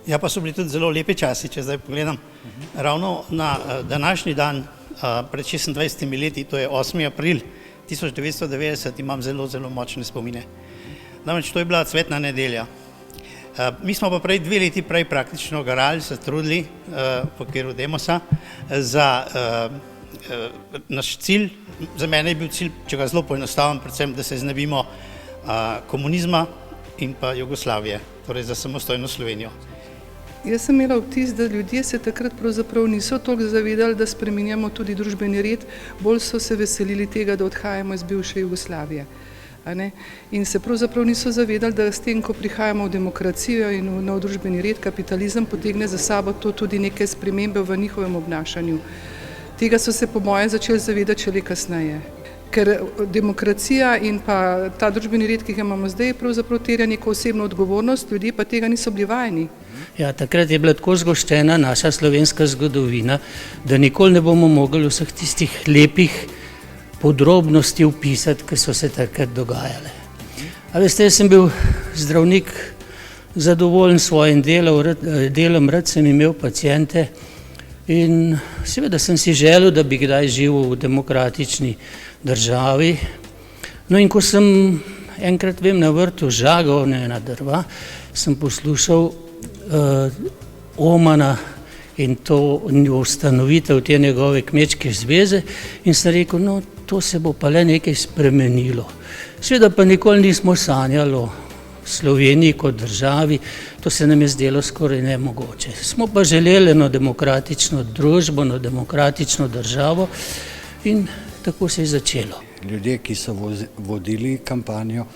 Ja, pa so bili tudi zelo lepi časi, če zdaj pogledam. Ravno na današnji dan, pred 26 leti, to je 8. april 1990, imam zelo, zelo močne spomine. Namreč to je bila cvetna nedelja. Mi smo pa prej 2 leti prej praktično garali, se trudili v okviru Demosa za naš cilj. Za mene je bil cilj, če ga zelo poenostavim, predvsem, da se znebimo komunizma in pa Jugoslavije, torej za samostojno Slovenijo. Jaz sem imela vtis, da ljudje se takrat pravzaprav niso toliko zavedali, da spreminjamo tudi družbeni red, bolj so se veselili tega, da odhajamo iz bivše Jugoslavije. In se pravzaprav niso zavedali, da s tem, ko prihajamo v demokracijo in v nov družbeni red, kapitalizem potegne za sabo to tudi neke spremembe v njihovem obnašanju. Tega so se po moje začeli zavedati šele kasneje. Ker demokracija in pa ta družbeni red, ki ga imamo zdaj, pravzaprav terja neko osebno odgovornost, ljudje pa tega niso bili vajeni. Ja, takrat je bila tako zgoščena naša slovenska zgodovina, da nikoli ne bomo mogli vseh tistih lepih podrobnosti opisati, ki so se takrat dogajale. A veste, jaz sem bil zdravnik zadovoljen s svojim delom, rad sem imel paciente in seveda sem si želel, da bi kdaj živel v demokratični državi. No in ko sem enkrat, na vrtu žagal na drva, sem poslušal Omana in to ustanovitev te njegove kmečke zveze in sem rekel, no, to se bo pa le nekaj spremenilo. Seveda pa nikoli nismo sanjali o Sloveniji kot državi, to se nam je zdelo skoraj nemogoče. Smo pa želeli eno demokratično družbo, eno demokratično državo in tako se je začelo. Ljudje, ki so vodili kampanjo,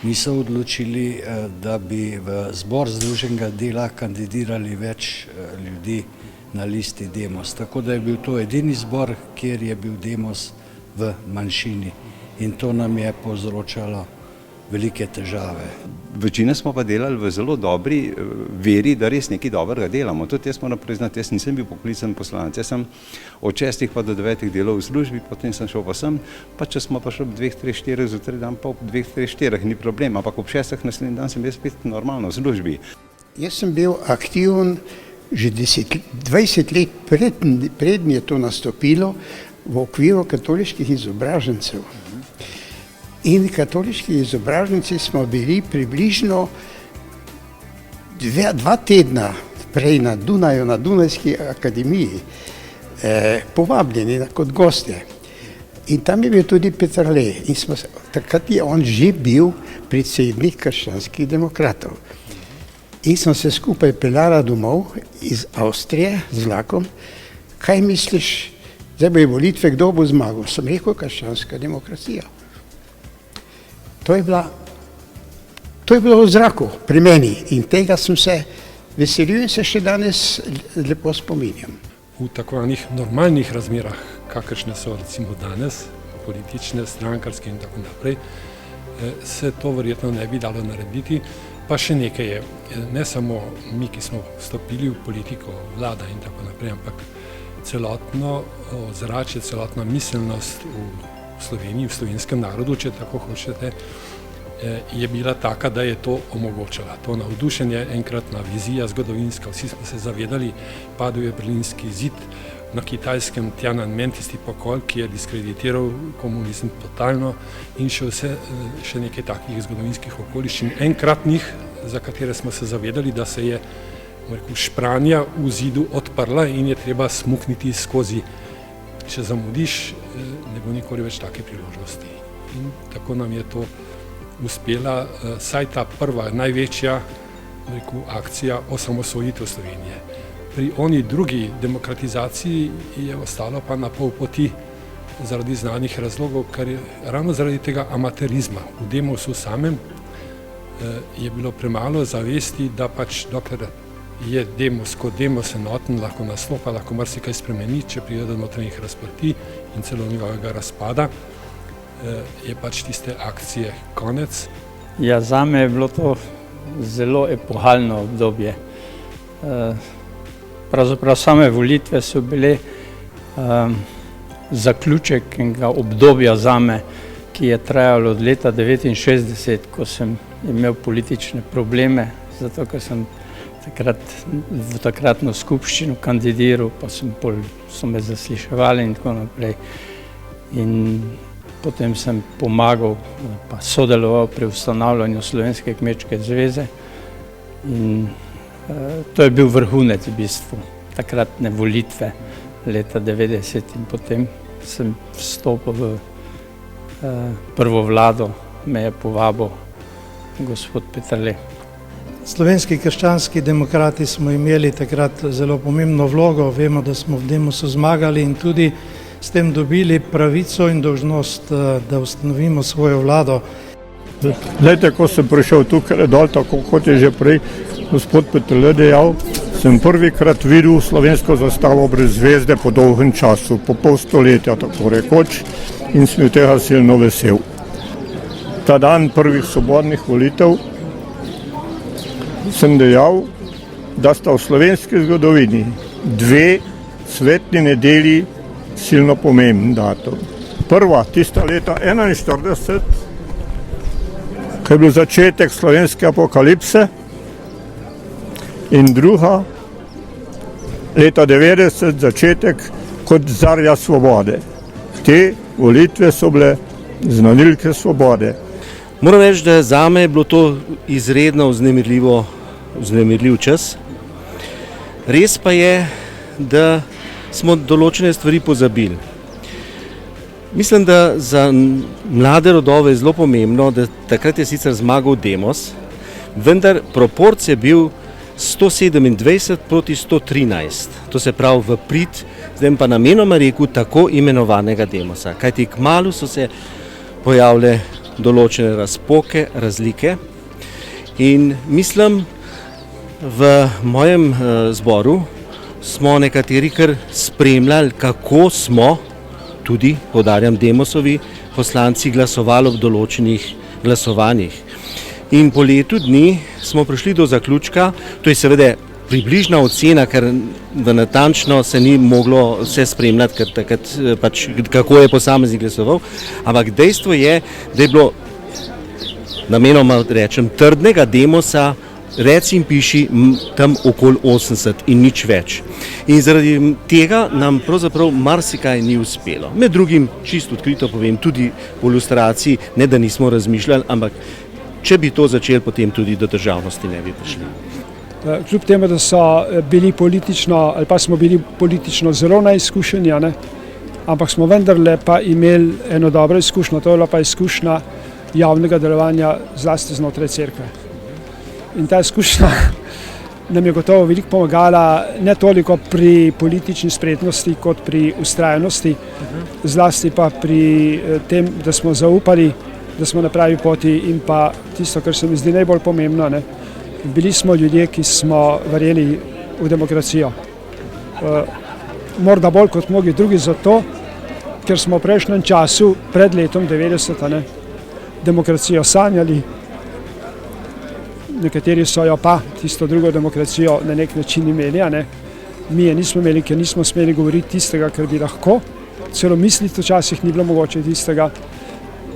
niso odločili, da bi v zbor združenega dela kandidirali več ljudi na listi Demos. Tako da je bil to edini zbor, kjer je bil Demos v manjšini in to nam je povzročalo velike težave. Večina smo pa delali v zelo dobri veri, da res nekaj dobrega delamo. Tudi jaz moram priznati, jaz nisem bil poklican poslanec. Jaz sem od 6 pa do 9 delal v službi, potem sem šel pa sem, pa če smo pa šli ob 2, 3, 4 zjutraj dan, pa ob 2, 3, 4, ni problem, ampak ob 6 naslednji dan sem jaz spet normalno v službi. Jaz sem bil aktiven že 20 let prednje to nastopilo v okviru katoliških izobražencev. In katoliški izobraženci smo bili približno 2 tedna prej na Dunaju, na Dunajski akademiji, povabljeni kot gostje. In tam je bil tudi Peterle in takrat je on že bil predsednik krščanskih demokratov. In smo se skupaj peljala domov iz Avstrije z vlakom. Kaj misliš, zdaj bojo volitve, kdo bo zmagal? Sem rekel, krščanska demokracija. To je bilo v zraku pri meni in tega sem se veselil in se še danes lepo spominjam. V takovanih normalnih razmerah, kakršne so recimo danes, politične, strankarske in tako naprej, se to verjetno ne bi dalo narediti. Pa še nekaj je, ne samo mi, ki smo vstopili v politiko, vlada in tako naprej, ampak celotno ozračje, celotna miselnost v Sloveniji, v slovenskem narodu, če tako hočete, je bila taka, da je to omogočala. To navdušenje, enkratna vizija zgodovinska, vsi smo se zavedali, padel je berlinski zid, na Kitajskem Tiananmen, tisti pokol, ki je diskreditiral komunizem totalno in še nekaj takih zgodovinskih okoliščin, enkratnih, za katere smo se zavedali, da se je špranja v zidu odprla in je treba smukniti skozi. Če zamudiš, ne bo nikoli več take priložnosti. In tako nam je to uspela, saj ta prva, največja akcija osamosvojitev Slovenije. Pri oni drugi demokratizaciji je ostalo pa na pol poti zaradi znanih razlogov, ker je ravno zaradi tega amaterizma. V Demosu samem je bilo premalo zavesti, da pač dokler je Demos kot Demos enoten, lahko nastopa, lahko marsikaj spremeni, če pride do notranjih razprtij in celo njegovega razpada, je pač tiste akcije konec. Ja, zame je bilo to zelo epohalno obdobje. Pravzaprav same volitve so bile zaključek enega obdobja zame, ki je trajalo od leta 1969, ko sem imel politične probleme, zato ker sem takrat v takratno skupščino kandidiral, pa so me zasliševali in tako naprej. In potem sem pomagal, pa sodeloval pri ustanavljanju Slovenske kmečke zveze in to je bil vrhunec v bistvu takratne volitve leta 90 in potem sem vstopil v prvo vlado, me je povabil gospod Peterle. Slovenski krščanski demokrati smo imeli takrat zelo pomembno vlogo, vemo, da smo v Demosu zmagali in tudi s tem dobili pravico in dolžnost, da ustanovimo svojo vlado. Glejte, ko sem prišel tukaj dol, tako kot je že prej gospod Peterle dejal, sem prvikrat videl slovensko zastavo brez zvezde po dolgem času, po pol stoletja, tako rekoč, in sem tega silno vesel. Ta dan prvih svobodnih volitev sem dejal, da sta v slovenski zgodovini dve svetni nedelji silno pomemben datum. Prva, tista leta 1941, ko je bil začetek slovenske apokalipse, in druga, leta 90, začetek kot zarja svobode. Te volitve so bile znanilke svobode. Moram reči, da zame je bilo to izredno vznemirljiv čas. Res pa je, da smo določene stvari pozabili. Mislim, da za mlade rodove je zelo pomembno, da takrat je sicer zmagal Demos, vendar proporc je bil 127 proti 113. To se pravi v prid, zdaj pa namenoma rekel, tako imenovanega Demosa. Kajti kmalu so se pojavile določene razpoke, razlike in mislim, v mojem zboru smo nekateri kar spremljali, kako smo, tudi poudarjam Demosovi, poslanci glasovali ob določenih glasovanjih. In po letu dni smo prišli do zaključka, to je seveda približna ocena, ker natančno se ni moglo vse spremljati, ker takrat pač kako je posameznik glasoval, ampak dejstvo je, da je bilo namenoma rečem trdnega Demosa, reci in piši, tam okoli 80 in nič več. In zaradi tega nam pravzaprav marsikaj ni uspelo. Med drugim, čisto odkrito povem, tudi v ilustraciji, ne da nismo razmišljali, ampak če bi to začeli, potem tudi do državnosti ne bi prišli. Kljub temu, da so bili politično, ali pa smo bili politično zelo neizkušeni, ampak smo vendarle pa imeli eno dobro izkušnjo, to je bila pa izkušnja javnega delovanja zlasti znotraj cerkve. In ta izkušnja nam je gotovo veliko pomagala, ne toliko pri politični spretnosti kot pri vztrajnosti, zlasti pa pri tem, da smo zaupali, da smo na pravi poti in pa tisto, kar se mi zdi najbolj pomembno, bili smo ljudje, ki smo verjeli v demokracijo. Morda bolj kot mnogi drugi zato, ker smo v prejšnjem času, pred letom 90, demokracijo sanjali, nekateri so jo pa, tisto drugo demokracijo, na nek način imeli, mi je nismo imeli, ker nismo smeli govoriti tistega, kar bi lahko, celo misliti včasih ni bilo mogoče tistega.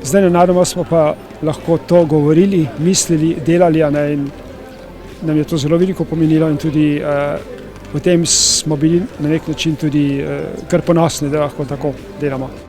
Zdaj nenadoma smo pa lahko to govorili, mislili, delali, in nam je to zelo veliko pomenilo in tudi v tem smo bili na nek način tudi kar ponosni, da lahko tako delamo.